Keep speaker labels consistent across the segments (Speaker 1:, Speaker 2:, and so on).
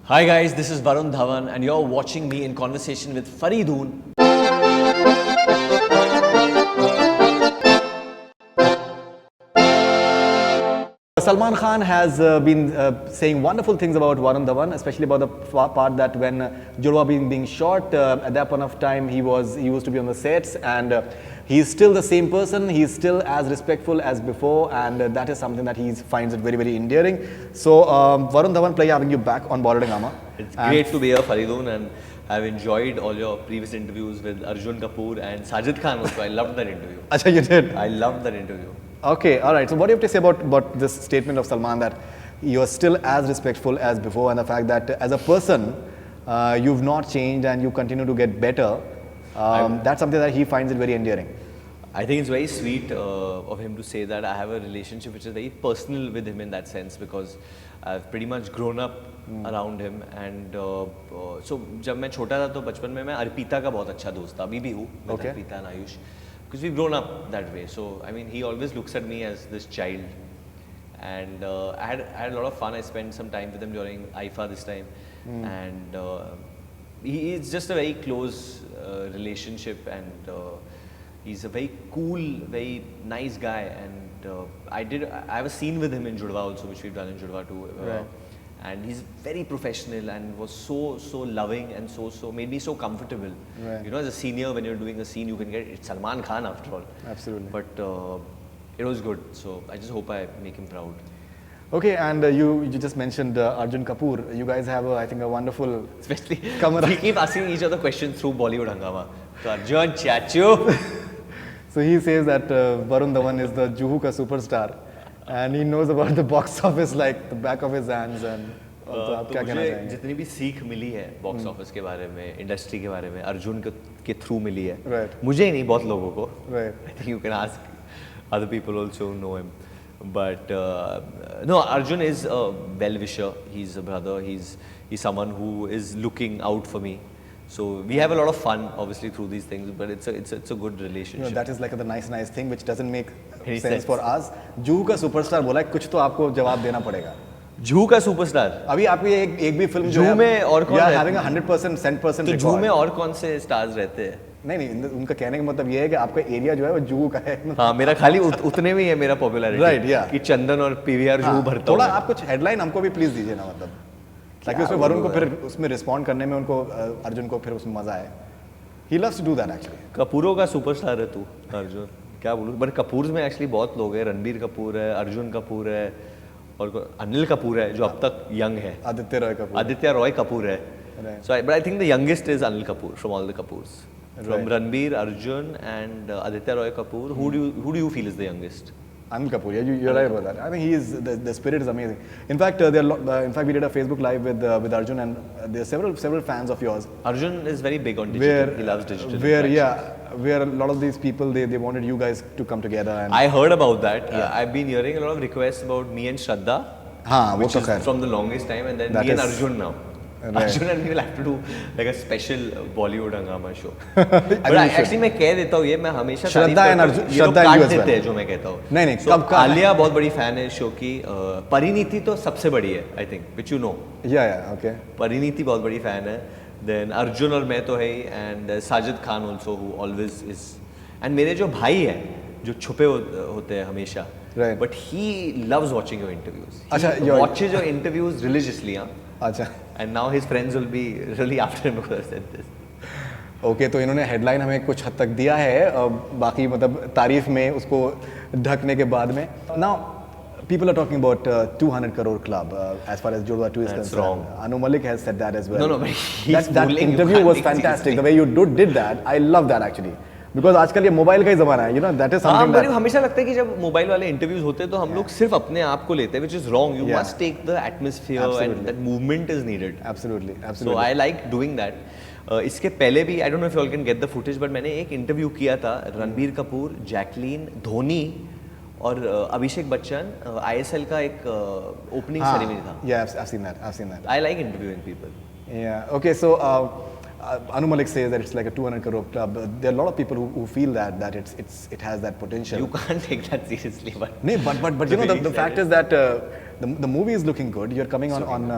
Speaker 1: Hi guys, this is Varun Dhawan and you're watching me in conversation with Faridoon.
Speaker 2: Salman Khan has been saying wonderful things about Varun Dhawan, especially about the part that when Judwaa being shot, at that point of time he used to be on the sets, and he's still the same person. He's still as respectful as before, and that is something that he finds it very, very endearing. So Varun Dhawan, pleasure having you back on Bollywood Hungama.
Speaker 1: It's great to be here, Faridoon, and I've enjoyed all your previous interviews with Arjun Kapoor and Sajid Khan also. I loved that interview.
Speaker 2: Acha, you did?
Speaker 1: I loved that interview.
Speaker 2: Okay, all right. So what do you have to say about this statement of Salman that you're still as respectful as before, and the fact that as a person, you've not changed and you continue to get better? That's something that he finds it very endearing.
Speaker 1: I think it's very sweet of him to say that. I have a relationship which is very personal with him in that sense, because I've pretty much grown up around him. And so जब मैं छोटा था तो बचपन में मैं अर्पिता का बहुत अच्छा दोस्त था, अभी भी हूँ with Arpita and Ayush, because we've grown up that way. So I mean, he always looks at me as this child, and I had a lot of fun. I spent some time with him during IFA this time, and it's just a very close relationship, and he's a very cool, very nice guy. And I have a scene with him in Judwaa also, which we've done in Judwaa too. And he's very professional and was so loving and so made me so comfortable. You know, as a senior, when you're doing a scene, you can it's Salman Khan after all.
Speaker 2: Absolutely.
Speaker 1: But it was good. So I just hope I make him proud.
Speaker 2: Okay, and you just mentioned Arjun Kapoor. You guys have, I think, a wonderful...
Speaker 1: Especially,
Speaker 2: camera.
Speaker 1: We keep asking each other questions through Bollywood Hungama. So Arjun, Chachu.
Speaker 2: So he says that Varun Dhawan is the Juhu ka superstar, and he knows about the box office like the back of his hands. And
Speaker 1: तो मुझे जितनी भी सीख मिली है box office के बारे में, industry के बारे में, अर्जुन के थ्रू मिली है. मुझे ही नहीं, बहुत लोगों को. I think you can ask other people also who know him. But no, Arjun is a well-wisher. He's a brother. He's someone who is looking out for me. So we have a lot of fun, obviously, through these things. But it's a good relationship.
Speaker 2: You know, that is like the nice thing which doesn't make sense for us. Juhu का superstar बोला है, कुछ तो आपको जवाब देना पड़ेगा.
Speaker 1: जुहू का सुपरस्टार.
Speaker 2: अभी आपकी एक भी फिल्म
Speaker 1: जुहू में और कौन है?
Speaker 2: having 100% 100%
Speaker 1: तो जुहू में और कौन से स्टार्स रहते हैं?
Speaker 2: नहीं, उनका कहने का मतलब ये है कि आपका एरिया जो है वो जुहू का है.
Speaker 1: हाँ, मेरा खाली उतने में ही है मेरा पॉपुलैरिटी.
Speaker 2: राइट, या
Speaker 1: कि चंदन और पीवीआर जुहू भरता हूँ.
Speaker 2: थोड़ा आप कुछ हेडलाइन हमको भी प्लीज दीजिए ना, मतलब ताकि उसमें वरुण को फिर उसमें रिस्पॉन्ड करने में उनको अर्जुन को फिर उसमें मजा आए. He loves to do that actually.
Speaker 1: कपूरों का सुपरस्टार है तू अर्जुन, क्या बोलूँ. बट कपूर में एक्चुअली बहुत लोग हैं. रणबीर कपूर है, अर्जुन कपूर है, और अनिल कपूर है जो अब तक यंग है. आदित्य रॉय कपूर है. So but I think the youngest is Anil Kapoor from all the Kapoors. From Ranbir, Arjun and Aditya Roy Kapoor, who do you feel is the youngest?
Speaker 2: Anil Kapoor, yeah, you're right about that. I think he is the spirit is amazing. In fact, in fact we did a Facebook live with Arjun, and there are several fans of yours.
Speaker 1: Arjun is very big on digital. He loves digital.
Speaker 2: Where a lot of these people they wanted you guys to come together. And
Speaker 1: I heard about that. I've been hearing a lot of requests about me and Shraddha, which is from the longest time, and then that me and Arjun now. Right. Arjun and me will have to do like a special Bollywood Hungama show. But actually मैं कह देता हूँ ये, मैं हमेशा
Speaker 2: श्रद्धा and Arjun
Speaker 1: काट देते हैं जो मैं कहता हूँ.
Speaker 2: नहीं
Speaker 1: so, कब आलिया बहुत बड़ी फैन है शो की. परिणीति तो सबसे बड़ी है, I think, which you know.
Speaker 2: Yeah, okay.
Speaker 1: Parineeti बहुत बड़ी फैन है. Then अर्जुन और मैं तो है ही, and Sajid Khan also who always is. And मेरे जो भाई है जो छुपे होते हैं हमेशा.
Speaker 2: Right.
Speaker 1: But he loves watching your interviews.
Speaker 2: He
Speaker 1: watches your interviews religiously, हाँ.
Speaker 2: अच्छा.
Speaker 1: And now his friends will be really after him because I said this.
Speaker 2: Okay, तो इन्होंने हेडलाइन हमें कुछ हद तक दिया है, बाकी मतलब तारीफ में उसको ढकने के बाद में. Now, people are talking about 200 crore club as far as Judwaa 2 is concerned.
Speaker 1: That's wrong.
Speaker 2: Anu Malik has said that as well.
Speaker 1: No, but
Speaker 2: that interview was fantastic. The way you did that, I love that actually. Because आजकल ये mobile का ही ज़माना है, you know, that is something that...
Speaker 1: हमेशा लगता है कि जब मोबाइल वाले इंटरव्यूज होते हैं तो हम लोग सिर्फ अपने आप को लेते हैं, which is wrong. You must take the atmosphere and that movement is needed.
Speaker 2: Absolutely.
Speaker 1: So I like doing that. इसके पहले भी, I don't know if you all can get the footage, but मैंने एक इंटरव्यू किया था Ranbir Kapoor, Jacqueline, Dhoni और Abhishek Bachchan. ISL का एक ओपनिंग सेरेमनी था.
Speaker 2: Yeah, I've seen that.
Speaker 1: I like interviewing people.
Speaker 2: Yeah. Okay, so Anu Malik says that it's like a 200 crore club. There are a lot of people who feel that it has that potential.
Speaker 1: You can't take that seriously, but
Speaker 2: you know the fact is that the movie is looking good. You're coming on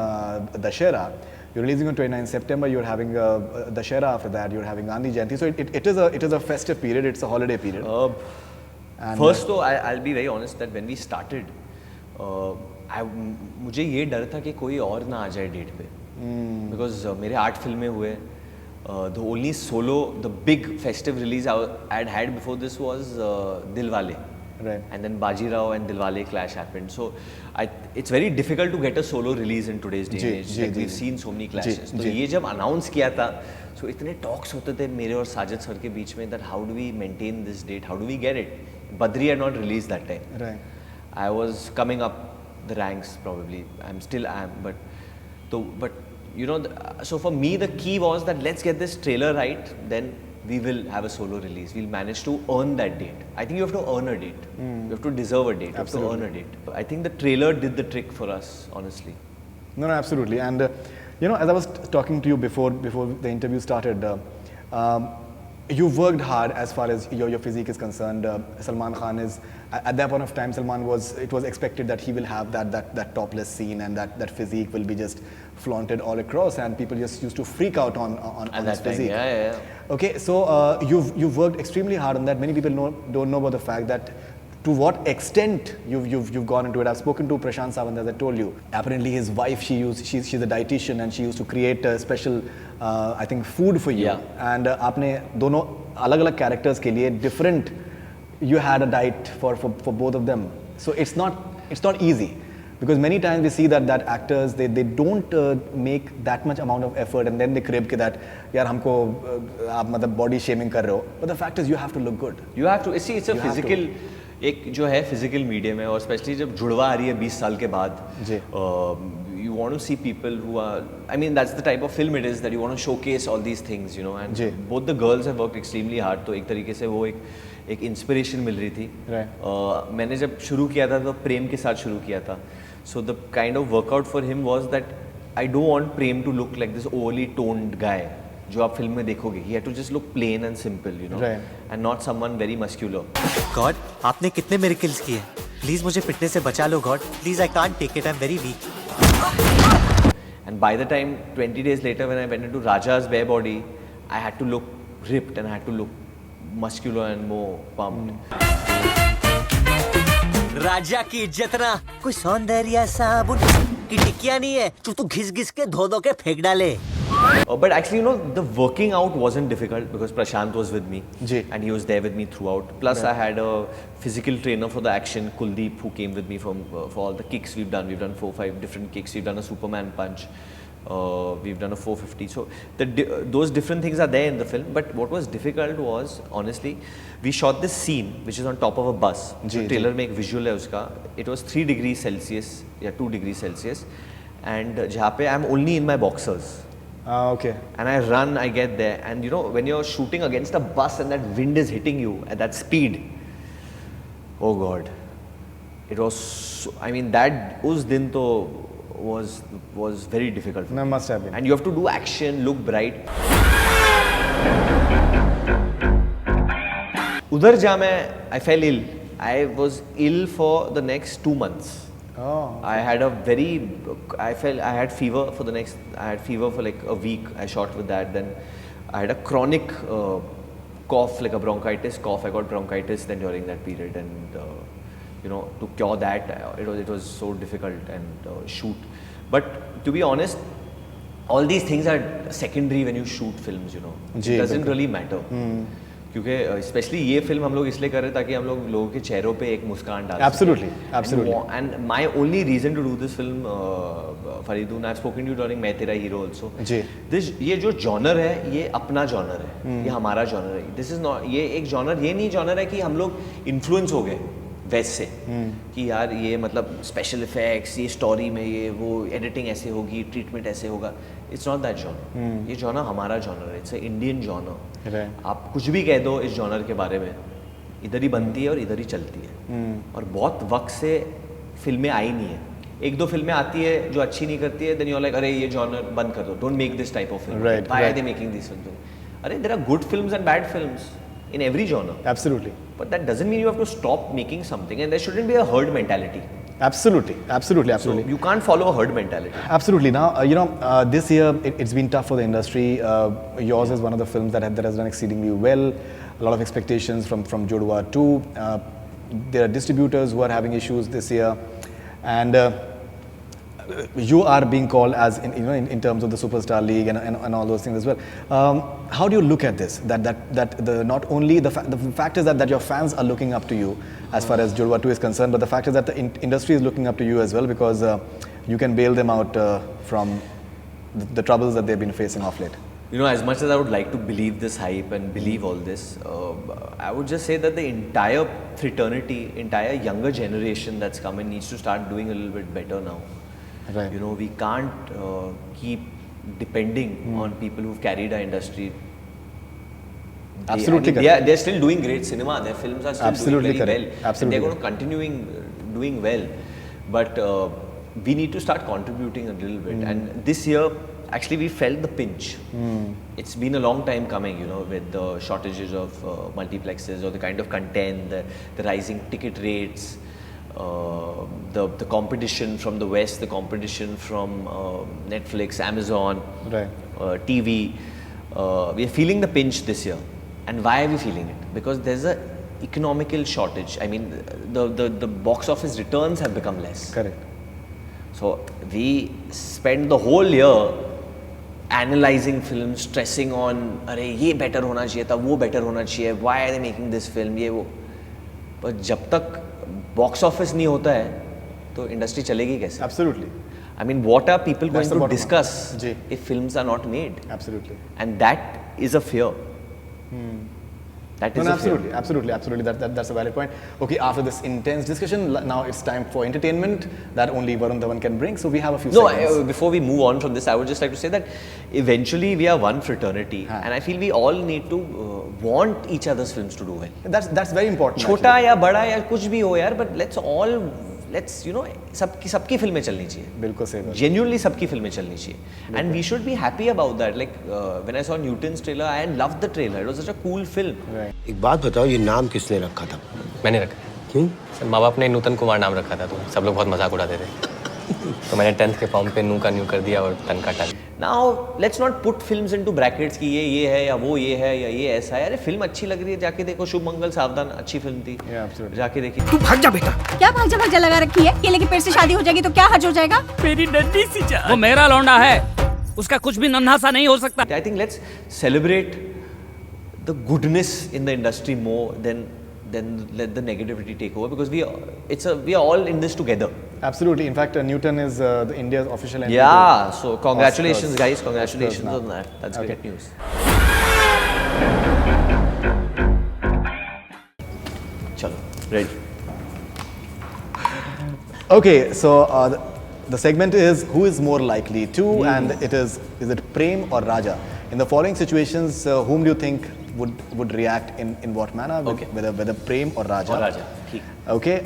Speaker 2: Dashera. You're releasing on 29 September. You're having Dashera after that. You're having Gandhi Jayanti. So it is a festive period. It's a holiday period.
Speaker 1: First though, I'll be very honest that when we started, मुझे ये डर था कि कोई और ना आ जाए date पे, because मेरे 8 फिल्में हुए. The only solo, the big festive release I had before this was Dilwale.
Speaker 2: Right.
Speaker 1: And then Bajirao and Dilwale clash happened. So it's very difficult to get a solo release in today's day and age. Like we've seen so many clashes. तो ये जब announce किया था, so इतने talks होते थे मेरे और साजिद सर के बीच में that how do we maintain this date? How do we get it? Badri had not released that time.
Speaker 2: Right.
Speaker 1: I was coming up the ranks probably. I'm still am, but you know, so for me the key was that let's get this trailer right, then we will have a solo release. We'll manage to earn that date. I think you have to earn a date. You have to deserve a date.
Speaker 2: Absolutely.
Speaker 1: You have to earn a date. I think the trailer did the trick for us, honestly.
Speaker 2: No, absolutely. And you know, as I was talking to you before the interview started, you've worked hard as far as your physique is concerned. Salman Khan is, at that point of time, it was expected that he will have that topless scene and that physique will be just flaunted all across, and people just used to freak out on his physique.
Speaker 1: Yeah.
Speaker 2: Okay, so you've worked extremely hard on that. Many people don't know about the fact that to what extent you've gone into it. I've spoken to Prashant Sawant, as I told you. Apparently his wife, she's a dietitian and she used to create a special I think food for you.
Speaker 1: Yeah.
Speaker 2: And आपने दोनों अलग-अलग characters के लिए different, you had a diet for both of them. So it's not easy, because many times we see that actors they don't make that much amount of effort and then they crib के that यार हमको आप मतलब body shaming कर रहे हो. But the fact is you have to look good.
Speaker 1: You have to see, it's a physical, एक जो है physical medium है, और especially जब जुड़वा आ रही है 20 साल के बाद, you want to see people who are, I mean that's the type of film it is, that you want to showcase all these things, you know, and both the girls have worked extremely hard. तो एक तरीके से वो एक inspiration मिल रही थी.
Speaker 2: Right.
Speaker 1: मैंने जब शुरू किया था तो प्रेम के साथ शुरू किया था. So the kind of workout for him was that I don't want Prem to look like this overly toned guy जो आप फिल्म में देखोगे. He had to just look plain and simple, you know,
Speaker 2: right,
Speaker 1: and not someone very muscular.
Speaker 3: God, आपने कितने miracles किए? Please मुझे पिटने से बचा लो God. Please I can't take it. I'm very weak.
Speaker 1: And by the time 20 days later when I went into Raja's bare body, I had to look ripped and I had to look muscular and more pumped.
Speaker 3: राजा की इज्जत ना कोई सौंदर्य साबुन की टिकिया नहीं है जो तू घिस के धो के फेंक डाले.
Speaker 1: But actually, you know, the working out wasn't difficult because Prashant was with me. And he was there with me throughout. Plus, I had a physical trainer for the action, Kuldeep, who came with me for all the kicks we've done. We've done 4-5 different kicks. We've done a Superman punch. We've done a 450. So those different things are there in the film. But what was difficult was, honestly, we shot this scene which is on top of a bus. The trailer में एक visual है उसका. It was 3 degrees Celsius, 2 degrees Celsius, and जहाँ पे I'm only in my boxers.
Speaker 2: Okay.
Speaker 1: And I run, I get there, and you know, when you're shooting against a bus and that wind is hitting you at that speed, oh God, it was, I mean, that उस दिन तो was very difficult for me.
Speaker 2: Must have been.
Speaker 1: And you have to do action, look bright. उधर जा मैं, I fell ill. I was ill for the next 2 months.
Speaker 2: Oh.
Speaker 1: I had had fever for like a week. I shot with that. Then I had a chronic cough, like a bronchitis cough. I got bronchitis then during that period, and you know, to cure that, it was so difficult and shoot. But to be honest, all these things are secondary when you shoot films. You know, it doesn't really matter. क्योंकि specially ये film हम लोग इसलिए कर रहे हैं ताकि हम लोगों के चेहरों पे एक मुस्कान डाल
Speaker 2: Absolutely.
Speaker 1: And my only reason to do this film, Faridun, I've spoken to you during मैं तेरा हीरो also. ये जो जॉनर है, ये अपना जॉनर है, ये हमारा जॉनर है. This is not, ये एक जॉनर, ये नहीं जॉनर है कि हम लोग इन्फ्लुएंस हो गए वेस्ट से, कि यार ये मतलब स्पेशल इफेक्ट्स, ये स्टोरी में ये वो एडिटिंग ऐसे होगी, ट्रीटमेंट ऐसे होगा. It's not that genre. ये जॉनर हमारा जॉनर है. It's Indian genre. आप कुछ भी कह दो इस जॉनर के बारे में, इधर ही बनती है और इधर ही चलती है. और बहुत वक्त से फिल्में आई नहीं है. 1-2 फिल्में आती है जो अच्छी नहीं करती है, देन यू आर लाइक, अरे ये जॉनर बंद कर दो, don't make this type of film. Why are they making this film? अरे there are good films and bad films in every genre.
Speaker 2: Absolutely.
Speaker 1: But that doesn't mean you have to stop making something, and there shouldn't be a herd mentality.
Speaker 2: Absolutely, absolutely,
Speaker 1: So
Speaker 2: absolutely.
Speaker 1: you can't follow a herd mentality.
Speaker 2: Absolutely. Now, this year it's been tough for the industry. Yours is one of the films that has done exceedingly well. A lot of expectations from Jodwa 2. There are distributors who are having issues this year, and you are being called as in terms of the Superstar League and all those things as well. How do you look at this? That the not only the fact is that your fans are looking up to you as far as Jodwa 2 is concerned, but the fact is that the industry is looking up to you as well, because you can bail them out from the troubles that they've been facing of late.
Speaker 1: You know, as much as I would like to believe this hype and believe all this, I would just say that the entire fraternity, entire younger generation that's coming needs to start doing a little bit better now.
Speaker 2: Right.
Speaker 1: You know, we can't keep depending on people who've carried our industry.
Speaker 2: Absolutely
Speaker 1: They're still doing great cinema. Their films are still
Speaker 2: Absolutely
Speaker 1: doing very
Speaker 2: correct.
Speaker 1: well.
Speaker 2: Absolutely.
Speaker 1: And they're going to continue doing well. But we need to start contributing a little bit. And this year, actually, we felt the pinch. It's been a long time coming, you know, with the shortages of multiplexes or the kind of content, the rising ticket rates, the competition from the West, the competition from Netflix, Amazon,
Speaker 2: Right.
Speaker 1: TV. We are feeling the pinch this year. And why are we feeling it? Because there's a economical shortage. I mean, the box office returns have become less.
Speaker 2: Correct.
Speaker 1: So we spend the whole year analyzing films, stressing on, अरे ये better होना चाहिए था, वो better होना चाहिए, why are they making this film, ये वो. पर जब तक box office नहीं होता है, तो industry चलेगी कैसे?
Speaker 2: Absolutely.
Speaker 1: I mean, what are people
Speaker 2: That's the
Speaker 1: going to
Speaker 2: bottom
Speaker 1: discuss
Speaker 2: line. Ji.
Speaker 1: if films are not made?
Speaker 2: Absolutely.
Speaker 1: And that is a fear. That is
Speaker 2: No,
Speaker 1: a fear.
Speaker 2: absolutely. That's a valid point. Okay, after this intense discussion, now it's time for entertainment that only Varun Dhawan can bring. So we have a few
Speaker 1: No,
Speaker 2: segments.
Speaker 1: before we move on from this, I would just like to say that eventually we are one fraternity, and I feel we all need to want each other's films to do well.
Speaker 2: That's very important.
Speaker 1: छोटा या बड़ा या कुछ भी हो यार, but let's you know सबकी फिल्में चलनी चाहिए.
Speaker 2: बिल्कुल सही बात.
Speaker 1: Genuinely सबकी फिल्में चलनी चाहिए. And we should be happy about that. Like when I saw Newton's trailer, I loved the trailer. It was such a cool film.
Speaker 2: Right.
Speaker 4: एक बात बताओ, ये नाम किसने रखा था?
Speaker 5: मैंने रखा.
Speaker 4: क्यों?
Speaker 5: सर माँ बाप ने नूतन कुमार नाम रखा था, तो सब लोग बहुत मजाक उड़ाते थे. तो मैंने 10th के फॉर्म पे नू का न्यू कर दिया और तन का ton.
Speaker 1: Now let's not put films into brackets कि ये है या वो ये है या ये ऐसा है. अरे फिल्म अच्छी लग रही है, जाके देखो. शुभ मंगल सावधान अच्छी फिल्म थी.
Speaker 2: Yeah, absolutely.
Speaker 1: जाके देखी.
Speaker 6: तू भाग जा बेटा। क्या भाग जा लगा रखी है? केले के पेड़ से शादी हो जाएगी तो क्या हर्ज हो जाएगा?
Speaker 7: मेरी नन्ही सी जान, वो मेरा लौंडा है, उसका कुछ भी नन्हा सा नहीं हो सकता.
Speaker 1: I think let's celebrate the goodness in the industry more than let the negativity take over, because we are all in this together.
Speaker 2: Absolutely. In fact, Newton is the India's official entry.
Speaker 1: Yeah, so congratulations
Speaker 2: Oscars.
Speaker 1: guys, congratulations
Speaker 2: Oscars
Speaker 1: on that. That's
Speaker 2: Okay.
Speaker 1: great news. Chalo, ready.
Speaker 2: Okay, so the segment is who is more likely to, and it is it Prem or Raja? In the following situations, whom do you think would react in what manner?
Speaker 1: Okay.
Speaker 2: Whether Prem or Raja?
Speaker 1: Or Raja, ठीक.
Speaker 2: Okay.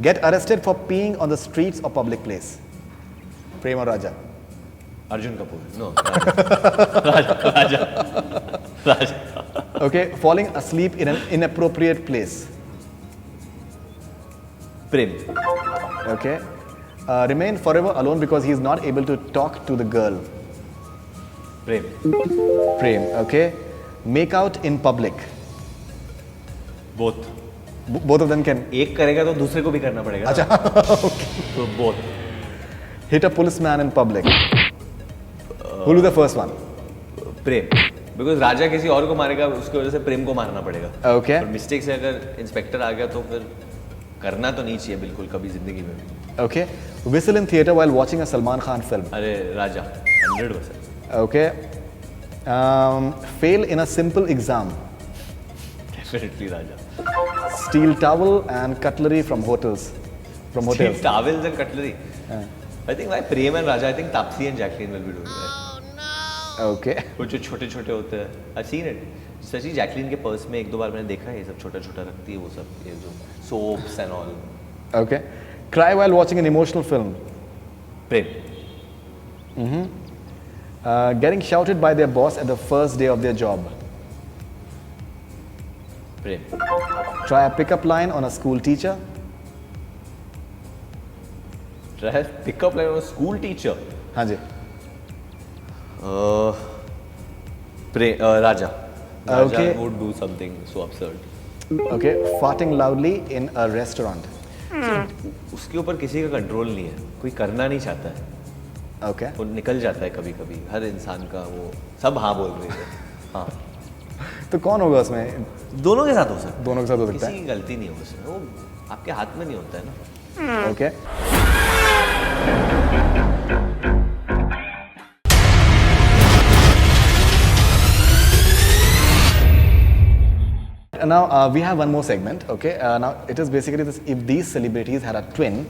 Speaker 2: Get arrested for peeing on the streets or public place. Prem or Raja?
Speaker 1: Arjun Kapoor. No. Raja.
Speaker 2: Okay. Falling asleep in an inappropriate place.
Speaker 1: Prem.
Speaker 2: Okay. Remain forever alone because he is not able to talk to the girl.
Speaker 1: Prem.
Speaker 2: Prem. Okay. Make out in public.
Speaker 1: Both.
Speaker 2: Both of them can.
Speaker 1: एक करेगा तो दूसरे को भी करना पड़ेगा.
Speaker 2: अच्छा.
Speaker 1: So both.
Speaker 2: Hit a policeman in public. Who'll do the first one?
Speaker 1: Prem. Because राजा किसी और को मारेगा, उसकी वजह से प्रेम को मारना पड़ेगा.
Speaker 2: Okay.
Speaker 1: और मिस्टेक से अगर इंस्पेक्टर आ गया तो फिर करना तो नहीं चाहिए बिल्कुल कभी जिंदगी में.
Speaker 2: Okay. Whistle in theater while watching a Salman Khan film.
Speaker 1: अरे राजा 100%.
Speaker 2: Okay. Fail in a simple exam.
Speaker 1: Definitely Raja.
Speaker 2: Steal towel and cutlery from hotels. From hotels.
Speaker 1: Towels and cutlery. I think why Prem and Raja, I think Taapsee and Jacqueline will be doing that.
Speaker 2: Okay.
Speaker 1: वो जो छोटे-छोटे होते हैं. I've seen it. सच्ची Jacqueline के purse में एक दो बार मैंने देखा है, ये सब छोटा-छोटा रखती है वो सब, ये जो soaps and all.
Speaker 2: Okay. Cry while watching an emotional film.
Speaker 1: Prem.
Speaker 2: Getting shouted by their boss at the first day of their job.
Speaker 1: Prem.
Speaker 2: Try a pickup line on a school teacher.
Speaker 1: Try pick-up line of a school teacher.
Speaker 2: हाँ जी.
Speaker 1: Raja. Raja
Speaker 2: Okay.
Speaker 1: would do something so absurd.
Speaker 2: Okay, farting loudly in a restaurant.
Speaker 1: उसके ऊपर किसी का control नहीं है, कोई करना नहीं चाहता है,
Speaker 2: Okay.
Speaker 1: वो निकल जाता है कभी कभी. हर इंसान का वो सब हाँ बोल रहे हैं. हाँ,
Speaker 2: तो कौन होगा उसमें?
Speaker 1: दोनों के साथ हो सकता है.
Speaker 2: दोनों के साथ हो सकता
Speaker 1: किसी
Speaker 2: है.
Speaker 1: की गलती नहीं हो उसमें, वो आपके हाथ में नहीं होता है ना.
Speaker 2: Okay. Now we have one more segment. Okay. Now it is basically this: if these celebrities had a twin,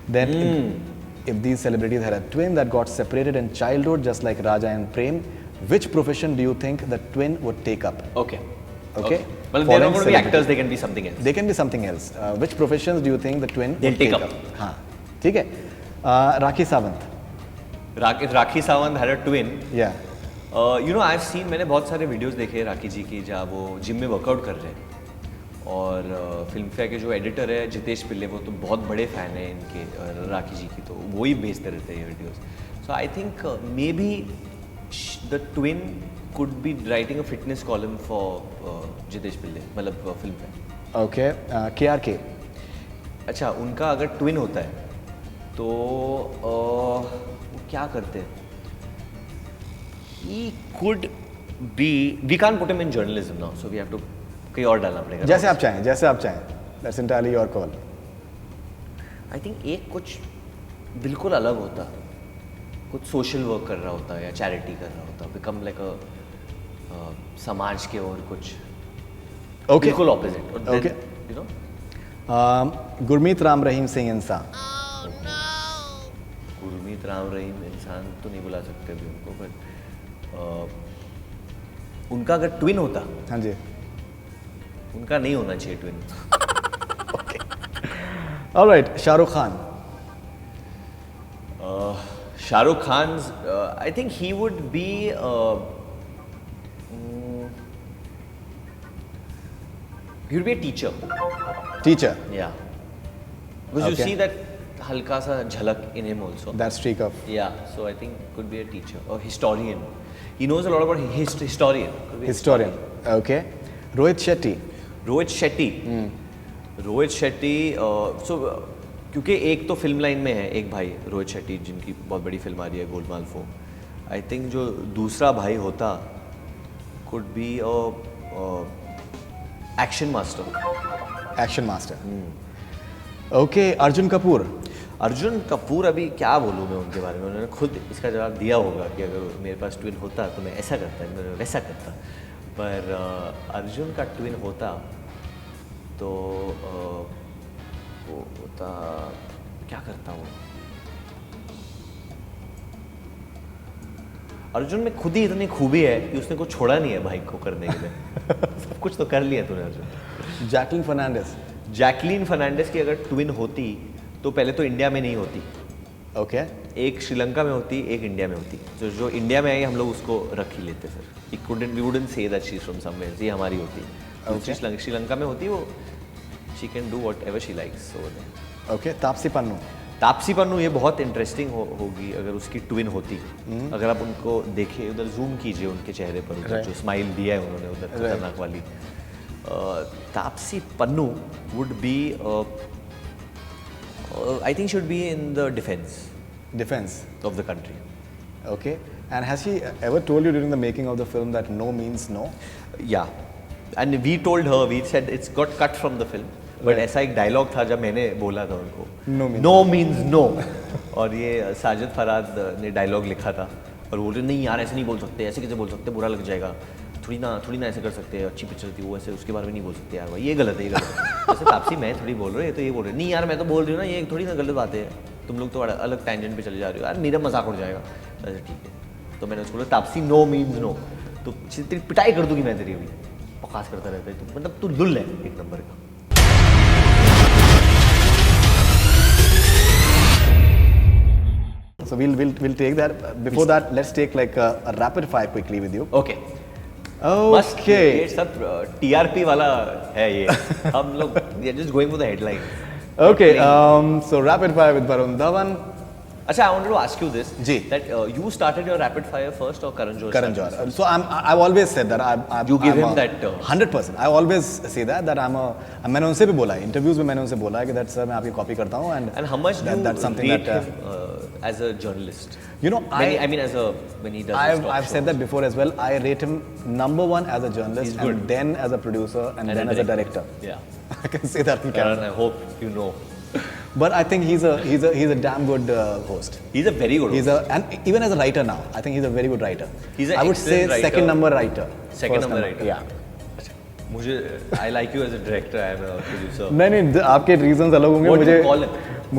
Speaker 2: then if these celebrities had a twin that got separated in childhood, just like Raja and Prem, which profession do you think the twin would take up?
Speaker 1: Okay.
Speaker 2: Okay.
Speaker 1: Well, they're
Speaker 2: Following
Speaker 1: not going to be
Speaker 2: celebrity.
Speaker 1: actors, they can be something else.
Speaker 2: They can be something else. Which professions do you think the twin
Speaker 1: They'll
Speaker 2: would
Speaker 1: take
Speaker 2: take
Speaker 1: up.
Speaker 2: हाँ, ठीक है. Rakhi Sawant.
Speaker 1: Rakhi Sawant had a twin.
Speaker 2: Yeah.
Speaker 1: You know I have seen, मैंने बहुत सारे videos देखे हैं राखी जी की जहाँ वो जिम में वर्कआउट कर रहे हैं. और फिल्म फेयर के जो एडिटर है जितेश पिल्ले, वो तो बहुत बड़े फ़ैन हैं इनके राखी जी की, तो वो ही भेजते रहते हैं ये videos. So I think may be the twin could be writing a fitness column for Jitesh Pillai, मतलब फिल्म फेयर.
Speaker 2: Okay. KRK.
Speaker 1: अच्छा, उनका अगर ट्विन होता है तो वो क्या करते हैं? He could be. We can't put him in journalism now, so we have to कहीं और डालना पड़ेगा.
Speaker 2: जैसे आप चाहें, जैसे आप चाहें. That's entirely your call.
Speaker 1: I think एक कुछ बिल्कुल अलग होता, कुछ सोशल वर्क कर रहा होता या चैरिटी कर रहा होता, बिकम लाइक अ समाज के और कुछ
Speaker 2: Okay.
Speaker 1: बिल्कुल opposite.
Speaker 2: Okay.
Speaker 1: You know,
Speaker 2: Gurmeet Ram Rahim Singh Insa.
Speaker 1: Gurmeet Ram Rahim Insan तो नहीं बुला सकते अभी उनको, बट उनका अगर ट्विन होता,
Speaker 2: हाँ जी.
Speaker 1: उनका नहीं होना चाहिए twin.
Speaker 2: All right. Shahrukh Khan.
Speaker 1: Shahrukh Khan's, I think he would be. He would be a teacher.
Speaker 2: Teacher.
Speaker 1: Yeah. Because you
Speaker 2: Okay.
Speaker 1: see that halka sa jhalak in him also.
Speaker 2: That streak of.
Speaker 1: Yeah. So I think could be a teacher or historian. He knows a lot about historian. Could be a
Speaker 2: Historian. Okay. Rohit Shetty.
Speaker 1: Rohit Shetty. Rohit Shetty, so क्योंकि एक तो film line में है एक भाई रोहित शेट्टी जिनकी बहुत बड़ी फिल्म आ रही है गोलमाल 4. आई थिंक जो दूसरा भाई होता could be action master.
Speaker 2: Action master. Okay. Arjun Kapoor.
Speaker 1: Arjun Kapoor, अभी क्या बोलूँ मैं उनके बारे में, उन्होंने खुद इसका जवाब दिया होगा कि अगर मेरे पास ट्विन होता तो मैं ऐसा करता, मैं वैसा करता. पर अर्जुन का ट्विन होता तो वो होता, क्या करता वो? अर्जुन में खुद ही इतनी खूबी है कि उसने कुछ छोड़ा नहीं है भाई को करने के लिए. सब कुछ तो कर लिया तूने Arjun.
Speaker 2: Jacqueline Fernandez.
Speaker 1: Jacqueline Fernandez की अगर ट्विन होती तो पहले तो इंडिया में नहीं होती,
Speaker 2: Okay.
Speaker 1: एक श्रीलंका में होती, एक इंडिया में होती. जो इंडिया में आई हम लोग उसको रख ही लेते फिर. We wouldn't say that she is from somewhere, ये हमारी होती. दूसरी श्रीलंका में होती, वो she can do whatever she likes over there.
Speaker 2: Okay. Taapsee Pannu.
Speaker 1: Taapsee Pannu, ये बहुत इंटरेस्टिंग होगी अगर उसकी ट्विन होती. अगर आप उनको देखिए, उधर जूम कीजिए उनके चेहरे पर, उधर
Speaker 2: Right.
Speaker 1: जो स्माइल दिया है उन्होंने उधर खतरनाक वाली. Taapsee Pannu would be, I think should be in the defence
Speaker 2: Defense.
Speaker 1: of the country.
Speaker 2: Okay. And has she ever told you during the making of the film that no means no?
Speaker 1: Yeah, and we told her, we said it's got cut from the film, but
Speaker 2: Right.
Speaker 1: ऐसा एक dialogue था जब मैंने बोला था उनको,
Speaker 2: No means
Speaker 1: no means no. और ये साजिद फराद ने डायलॉग लिखा था और बोल रहे नहीं यार ऐसे नहीं बोल सकते, ऐसे कैसे बोल सकते, बुरा लग जाएगा, थोड़ी ना ऐसे कर सकते, अच्छी पिक्चर थी वो, ऐसे उसके बारे में नहीं बोल सकते यार भाई, ये गलत है, ये गलत है. जैसे तापसी मैं थोड़ी बोल रहे, तो ये बोल रहे नहीं यार मैं तो बोल रही हूँ ना, ये थोड़ी ना गलत बात है, तुम लोग तो अलग टैंजेंट पे चले जा रहे हो यार, मेरा मजाक उड़ जाएगा. ऐसे ठीक है, तो मैंने उसको बोला तापसी नो मीन्स नो, तो तेरी पिटाई कर दूंगी मैं तेरी अभी, बकवास करता रहता है तू, मतलब तू लुल है एक नंबर का.
Speaker 2: So we'll take that. Before that, let's take like a rapid fire quickly with you.
Speaker 1: Okay. मस्त, ये
Speaker 2: Okay.
Speaker 1: सब टीआरपी वाला है ये. हम लोग just going for the headline.
Speaker 2: Okay. So rapid fire with Varun Dhawan.
Speaker 1: Achha, I wanted to ask you this.
Speaker 2: जी.
Speaker 1: That you started your rapid fire first or Karan Johar?
Speaker 2: Karan
Speaker 1: started
Speaker 2: Johar. So I've always said that
Speaker 1: You give
Speaker 2: I'm
Speaker 1: him
Speaker 2: a-
Speaker 1: that,
Speaker 2: 100%. I always say that मैंने उनसे भी बोला है, interviews में मैंने उनसे बोला है कि that sir मैं आपकी कॉपी करता हूँ
Speaker 1: And how much do
Speaker 2: that's
Speaker 1: you
Speaker 2: something
Speaker 1: rate
Speaker 2: that
Speaker 1: him as a journalist?
Speaker 2: you know
Speaker 1: I mean, when he does his talk
Speaker 2: I've said
Speaker 1: shows.
Speaker 2: that before as well. I rate him number one as a journalist,
Speaker 1: He's good.
Speaker 2: and then as a producer, and then as a director.
Speaker 1: Yeah.
Speaker 2: I can say that in
Speaker 1: Karan,
Speaker 2: camera.
Speaker 1: I hope you know.
Speaker 2: But I think he's a damn good host.
Speaker 1: He's a very good
Speaker 2: He's
Speaker 1: host.
Speaker 2: and even as a writer now, I think he's a very good writer.
Speaker 1: He's an
Speaker 2: I would say
Speaker 1: excellent writer.
Speaker 2: second number writer.
Speaker 1: Second
Speaker 2: First
Speaker 1: number writer.
Speaker 2: Yeah.
Speaker 1: मुझे I like you as a director, I am a producer.
Speaker 2: नहीं आपके reasons अलग होंगे.
Speaker 1: What do
Speaker 2: मुझे
Speaker 1: you call him?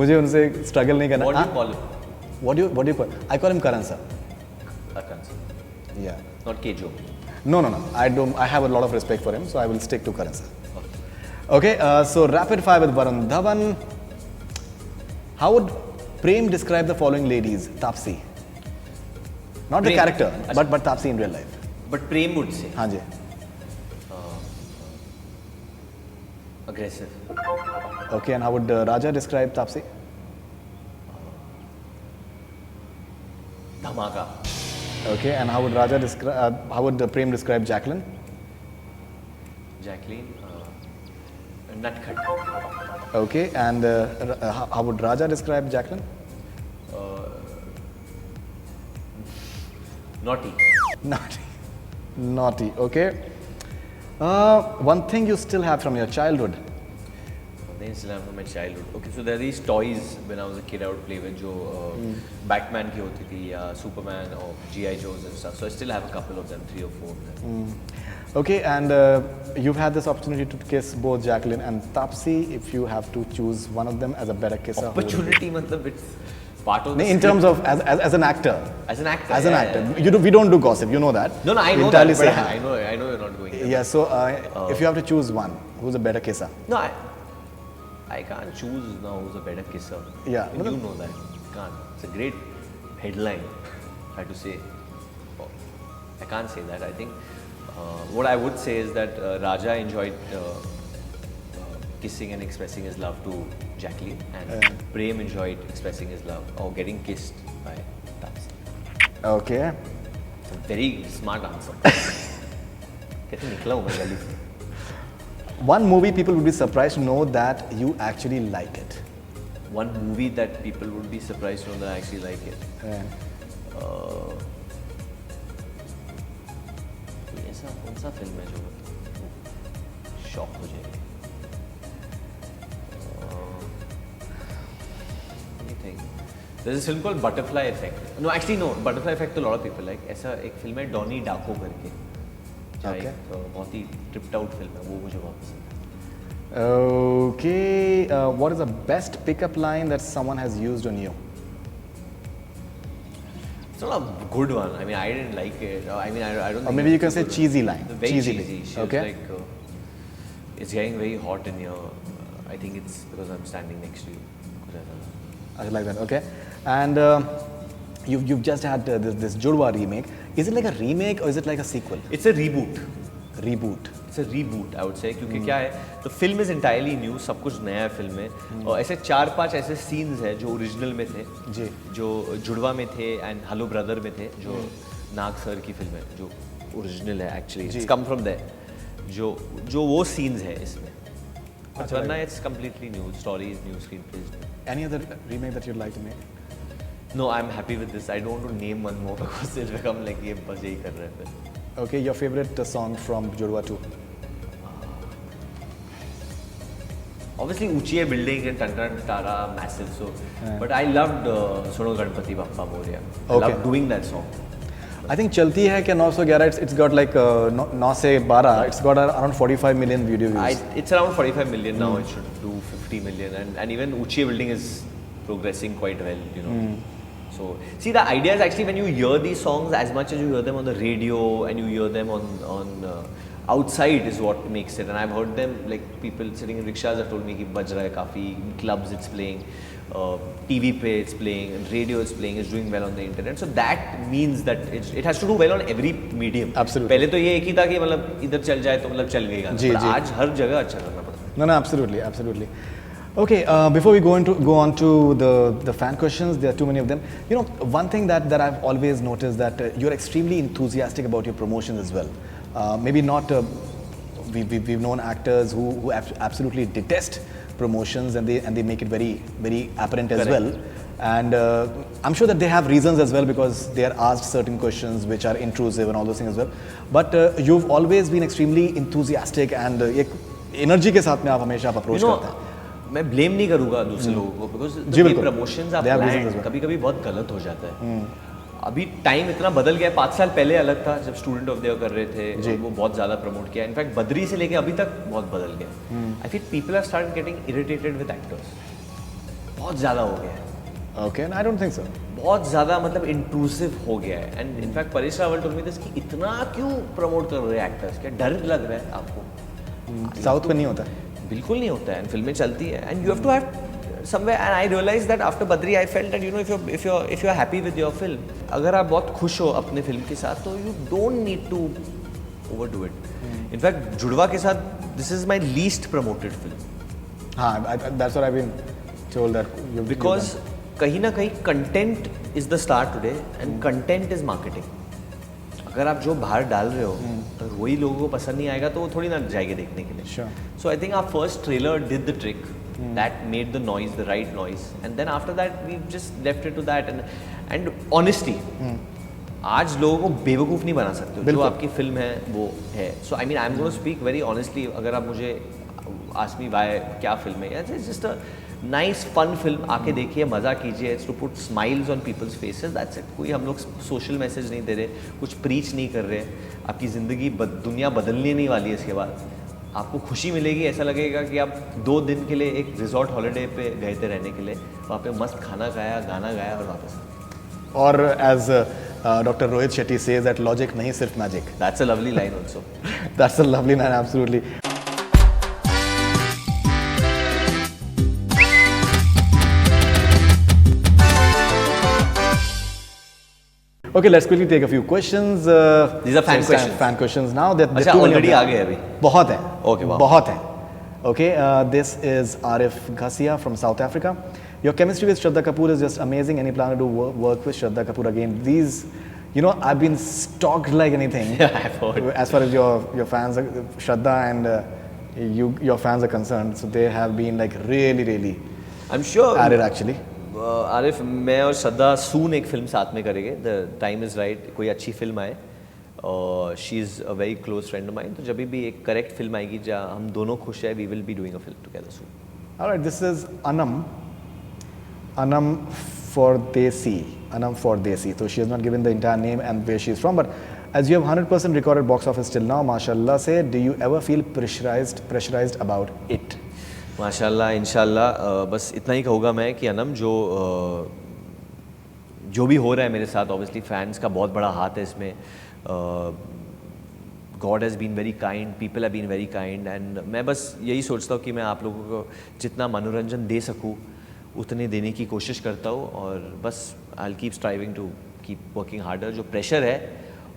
Speaker 2: मुझे उनसे struggle नहीं करना.
Speaker 1: What do
Speaker 2: हाँ?
Speaker 1: you call him?
Speaker 2: What do you call? I call him Karan sir.
Speaker 1: Karan sir.
Speaker 2: Yeah.
Speaker 1: Not Kejo.
Speaker 2: No. I don't. I have a lot of respect for him, so I will stick to Karan sir. Okay. So rapid fire with Varun Dhawan. How would Prem describe the following ladies? Taapsee. Not the
Speaker 1: Prem.
Speaker 2: character,
Speaker 1: Achha.
Speaker 2: but Taapsee in real life.
Speaker 1: But Prem would say
Speaker 2: हाँ जी.
Speaker 1: aggressive.
Speaker 2: Okay. And how would Raja describe Taapsee?
Speaker 1: Dhamaka.
Speaker 2: Okay. And how would Raja describe? How would Prem describe Jacqueline?
Speaker 1: Jacqueline. Nutcut.
Speaker 2: Okay. And how would Raja describe Jacqueline?
Speaker 1: Naughty.
Speaker 2: Naughty. Okay. One thing you still have from your childhood.
Speaker 1: They still have from my childhood. Okay, so there are these toys when I was a kid I would play with, जो Batman की होती थी या Superman or GI Joes and stuff. So I still have a couple of them, 3 or 4 of them.
Speaker 2: Okay, and you've had this opportunity to kiss both Jacqueline and Taapsee. If you have to choose one of them as a better kisser, who would it be?
Speaker 1: Opportunity, matlab it's part of the
Speaker 2: In terms of as an actor.
Speaker 1: as an actor.
Speaker 2: As an
Speaker 1: yeah,
Speaker 2: actor,
Speaker 1: yeah.
Speaker 2: we don't do gossip. You know that.
Speaker 1: No, I
Speaker 2: We
Speaker 1: know
Speaker 2: entirely
Speaker 1: that, but
Speaker 2: say hi.
Speaker 1: I know you're not going there.
Speaker 2: Yeah. So if you have to choose one, who's a better kisser?
Speaker 1: No, I can't choose now who's a better kisser.
Speaker 2: Yeah,
Speaker 1: And you
Speaker 2: matlab-
Speaker 1: know that. Can't. It's a great headline, I have to say. Oh, I can't say that. I think what I would say is that Raja enjoyed kissing and expressing his love to Jacqueline, and Prem enjoyed expressing his love or getting kissed by Taapsee.
Speaker 2: Okay.
Speaker 1: It's a very smart answer. कैसे निकला हूँ मैं गली से?
Speaker 2: One movie people would be surprised to know that you actually like it.
Speaker 1: One movie that people would be surprised to know that I actually like it. कोई ऐसा कौन सा फिल्म है जो शॉक हो जाएगी? Let me think. There's this film called Butterfly Effect. No, actually no. Butterfly Effect तो a lot of people like. ऐसा एक फिल्म है डॉनी डाको करके.
Speaker 2: Okay.
Speaker 1: तो बहुत ही ट्रिप्ड आउट फिल्म है वो मुझे बहुत पसंद है.
Speaker 2: Okay. What is the best pickup line that someone has used on you?
Speaker 1: It's not a good one. I mean, I didn't like it. I mean, I don't.
Speaker 2: Or
Speaker 1: think
Speaker 2: maybe you
Speaker 1: it's
Speaker 2: can
Speaker 1: a
Speaker 2: say
Speaker 1: good one.
Speaker 2: cheesy line.
Speaker 1: Very cheesy.
Speaker 2: line.
Speaker 1: She
Speaker 2: Okay.
Speaker 1: was like, it's getting very hot in here. I think it's because I'm standing next to you. कुछ ऐसा था.
Speaker 2: I like that. Okay. And you've just had this Judwa remake. Is it like a remake or is it like a sequel?
Speaker 1: It's a reboot.
Speaker 2: Reboot.
Speaker 1: It's a reboot, I would say, क्योंकि क्या है, the film is entirely new, सब कुछ नया है film में, और ऐसे 4-5 ऐसे scenes हैं जो ओरिजिनल में थे,
Speaker 2: जी.
Speaker 1: जो जुड़वा में थे एंड हेलो ब्रदर में थे, जो नाग सर की फिल्म है, जो ओरिजिनल है actually, it's come from there, जो वो सीन्स है इसमें, वरना it's completely new, story is new, screenplay is new.
Speaker 2: Any other remake that you'd like to make?
Speaker 1: No, I'm happy with this. I don't want to name one more because it'll become like ये बस यही कर रहे हैं फिर.
Speaker 2: Okay, your favorite song from Judwa 2?
Speaker 1: Obviously, ऊंची है building and टन तारा massive so, but I loved सुनो Ganpati Bappa Moriya. I
Speaker 2: Okay.
Speaker 1: love doing that song.
Speaker 2: I think चलती है क्या 911 it's got like 9 से 12 it's got around 45 million video views.
Speaker 1: It's around 45 million now. It should do 50 million, and even Uchiye building is progressing quite well, you know. So see, the idea is actually when you hear these songs as much as you hear them on the radio and you hear them on outside is what makes it. And I've heard them, like people sitting in rickshaws have told me कि बज रहा है काफी, in clubs it's playing, TV पे it's playing, and radio it's playing, it's doing well on the internet. So that means that it has to do well on every medium.
Speaker 2: Absolutely.
Speaker 1: पहले तो ये एक ही था कि मतलब इधर चल जाए तो मतलब चल गई गाना,
Speaker 2: जी,
Speaker 1: पर
Speaker 2: जी.
Speaker 1: आज हर जगह अच्छा करना पड़ता है.
Speaker 2: No, absolutely, absolutely. Okay, before we go on to the fan questions, there are too many of them. You know, one thing that I've always noticed that you're extremely enthusiastic about your promotions as well. Maybe not. We've known actors who absolutely detest promotions and they make it very apparent as well. And I'm sure that they have reasons as well because they are asked certain questions which are intrusive and all those things as well. But you've always been extremely enthusiastic and एक energy के साथ में आप हमेशा आप approach करते हैं.
Speaker 1: मैं ब्लेम नहीं करूंगा दूसरे लोगों को बिकॉज
Speaker 2: जी, बिल्कुल.
Speaker 1: प्रमोशंस आप
Speaker 2: They have reasons
Speaker 1: plan
Speaker 2: as well.
Speaker 1: कभी कभी बहुत गलत हो जाता है. अभी टाइम इतना बदल गया है. 5 साल पहले अलग था जब स्टूडेंट ऑफ द ईयर कर रहे थे और वो बहुत ज़्यादा प्रमोट किया. इनफैक्ट बद्री से लेके अभी तक बहुत बदल गया. I think people are start getting irritated with actors. बहुत ज़्यादा हो गया है.
Speaker 2: Okay, and I don't think so.
Speaker 1: बहुत ज़्यादा मतलब इंट्रूसिव हो गया है. And in fact Paresh Rawal told me this कि इतना क्यों प्रमोट कर रहे हैं एक्टर्स. क्या डर लग रहा है आपको?
Speaker 2: साउथ में नहीं होता.
Speaker 1: बिल्कुल नहीं होता है. एंड फिल्में चलती है and you have to have somewhere and I realized that after Badri I felt that you know if you're happy with your film, अगर आप बहुत खुश हो अपने फिल्म के साथ तो you don't need to overdo it. In fact जुड़वा के साथ this is my least promoted film.
Speaker 2: हाँ, that's what I've been told that you've
Speaker 1: Because कहीं ना कहीं content is the star today and content is marketing. अगर आप जो बाहर डाल रहे हो अगर वही लोगों को पसंद नहीं आएगा तो वो थोड़ी ना जाएंगे देखने के लिए.
Speaker 2: Sure.
Speaker 1: So I think our first trailer did the trick. That made the noise, the right noise, and then after that we just left it to that and honesty. आज लोगों को बेवकूफ़ नहीं बना सकते हो. जो आपकी फिल्म है वो है. So I mean I'm going to speak very honestly. अगर आप मुझे ask me why क्या फिल्म है, it's just a nice fun film. आके देखिए, मज़ा कीजिए. It's to put smiles on people's faces. That's it. कोई हम लोग सोशल मैसेज नहीं दे रहे, कुछ प्रीच नहीं कर रहे. आपकी ज़िंदगी दुनिया बदलने नहीं वाली है इसके बाद. आपको खुशी मिलेगी. ऐसा लगेगा कि आप 2 दिन के लिए एक रिजॉर्ट हॉलिडे पे गए थे रहने के लिए. वहाँ पे मस्त खाना खाया, गाना गाया और वापस.
Speaker 2: और as Dr. Rohit Shetty says that logic नहीं सिर्फ magic.
Speaker 1: That's a lovely line also.
Speaker 2: That's a lovely line, absolutely. Okay, let's quickly take a few questions.
Speaker 1: These are fan questions.
Speaker 2: Fan questions now.
Speaker 1: अच्छा, already आ गए अभी.
Speaker 2: बहुत हैं.
Speaker 1: Okay, wow.
Speaker 2: बहुत हैं. Okay, this is Arif Ghasia from South Africa. Your chemistry with Shraddha Kapoor is just amazing. Any plan to do work with Shraddha Kapoor again? These, you know, I've been stalked like anything.
Speaker 1: Yeah, I've heard.
Speaker 2: As far as your fans, Shraddha and your fans are concerned, so they have been like really
Speaker 1: I'm sure.
Speaker 2: at it actually.
Speaker 1: Arif, मैं और श्रद्धा सून एक film साथ में करेंगे. The time is right. कोई अच्छी film आए. She is a very close friend of mine. तो जब भी एक करेक्ट फिल्म आएगी जहाँ हम दोनों खुश हैं, we will be doing a film together soon.
Speaker 2: Alright, this is Anam Fordesi. So she has not given the entire name and where she is from, but as you have 100% recorded box office till now, mashallah say, do you ever feel pressurized about it?
Speaker 1: माशाल्लाह, इंशाल्लाह. बस इतना ही कहूँगा मैं कि अनम जो भी हो रहा है मेरे साथ, ऑब्वियसली फैंस का बहुत बड़ा हाथ है इसमें. God has been very kind, people have been very kind and मैं बस यही सोचता हूँ कि मैं आप लोगों को जितना मनोरंजन दे सकूँ उतने देने की कोशिश करता हूँ. और बस I will keep striving to keep working harder. जो प्रेशर है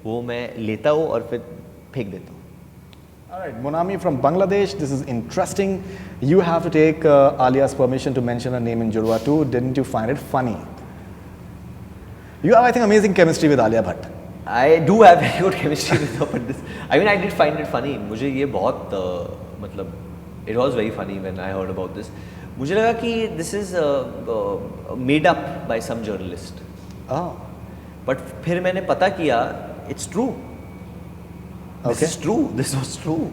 Speaker 1: वो मैं लेता हूँ और फिर फेंक देता हूँ.
Speaker 2: Alright, Monami from Bangladesh, this is interesting. You have to take Alia's permission to mention her name in Jurwa too. Didn't you find it funny? You have, I think, amazing chemistry with Alia Bhatt.
Speaker 1: I do have very good chemistry with her, but this, I mean, I did find it funny. मुझे ये बहुत मतलब it was very funny when I heard about this. मुझे लगा कि this is made up by some journalist.
Speaker 2: Oh.
Speaker 1: But फिर मैंने पता किया, it's true. This is true. This was true.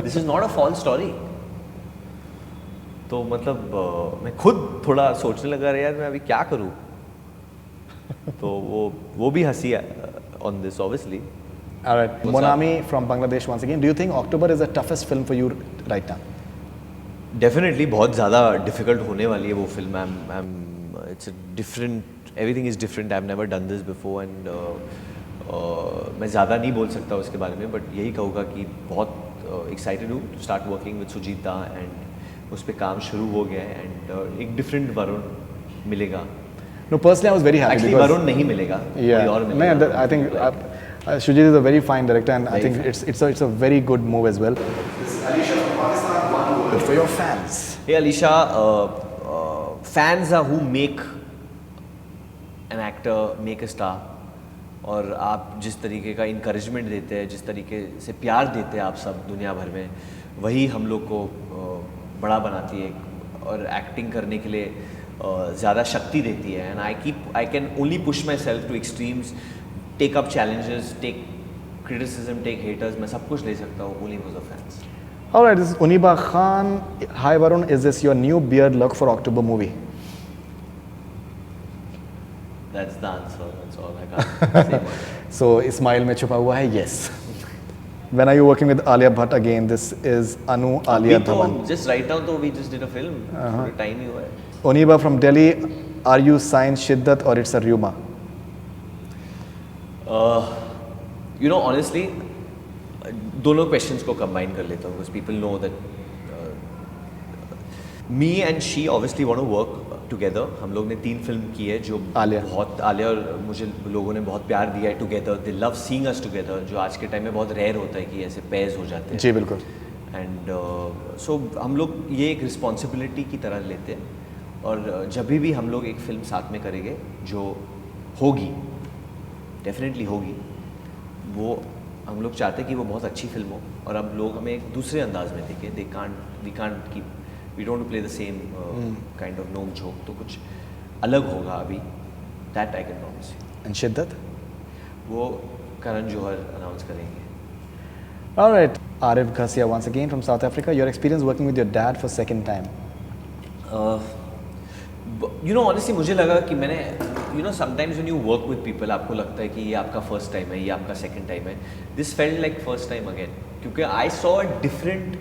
Speaker 1: This is not a false story. तो मतलब मैं खुद थोड़ा सोचने लगा यार मैं अभी क्या करूँ. तो वो भी हंसी on this obviously.
Speaker 2: Alright, Monami from Bangladesh once again. Do you think October is the toughest film for you right now?
Speaker 1: Definitely बहुत ज़्यादा difficult होने वाली है वो film. It's a different, everything is different. I've never done this before and मैं ज़्यादा नहीं बोल सकता उसके बारे में, बट यही कहूँगा कि बहुत एक्साइटेड हूँ to start working with Sujeeta and उस पर काम शुरू हो गया है एंड एक डिफरेंट वरुण मिलेगा.
Speaker 2: No, personally, I was very happy.
Speaker 1: Actually, Varun नहीं मिलेगा.
Speaker 2: Yeah,
Speaker 1: कोई और मिलेगा.
Speaker 2: I think Shujit is a very fine director, and I think it's a very good move as well. for your fans.
Speaker 1: Hey Alisha, fans are who make an actor, make a star. और आप जिस तरीके का encouragement देते हैं, जिस तरीके से प्यार देते हैं आप सब दुनिया भर में, वही हम लोग को बड़ा बनाती है और एक्टिंग करने के लिए ज़्यादा शक्ति देती है. And I can only push myself to extremes, take up challenges, take criticism, take haters. मैं सब कुछ ले सकता हूँ only because of fans.
Speaker 2: Alright, this is Uniba Khan. Hi Varun, is this your new beard look for October movie?
Speaker 1: That's the answer. That's all I can't say.
Speaker 2: So smile में छुपा हुआ है, yes. When are you working with Alia Bhatt again? This is Anu Alia Dhawan.
Speaker 1: Just right now तो we just did a film. थोड़ा time ही हुआ है.
Speaker 2: Uniba from Delhi, are you signed Shiddat or it's a rumor?
Speaker 1: You know, honestly, दोनों questions को combine कर लेता हूँ because people know that me and she obviously want to work together. हम लोग ने 3 फिल्म की है जो
Speaker 2: आलिया
Speaker 1: और मुझे लोगों ने बहुत प्यार दिया है together. They love seeing us together, जो आज के टाइम में बहुत रेयर होता है कि ऐसे pairs हो जाते हैं.
Speaker 2: जी बिल्कुल.
Speaker 1: And so हम लोग ये एक responsibility की तरह लेते हैं और जब भी हम लोग एक फिल्म साथ में करेंगे जो होगी, definitely होगी, वो हम लोग चाहते हैं कि वो बहुत अच्छी फिल्म हो और अब लोग हमें एक दूसरे अंदाज में देखें. We don't play the same kind of नोक झोंक, तो कुछ अलग होगा अभी. That I can promise you.
Speaker 2: And Shiddat?
Speaker 1: वो करण जौहर अनाउंस करेंगे.
Speaker 2: Alright, Arif Ghasia once again from South Africa. Your experience working with your dad for second time?
Speaker 1: You know, honestly मुझे लगा कि मैंने sometimes when you work with people आपको लगता है कि ये आपका first time है, ये आपका second time है. This felt like first time again क्योंकि I saw a different.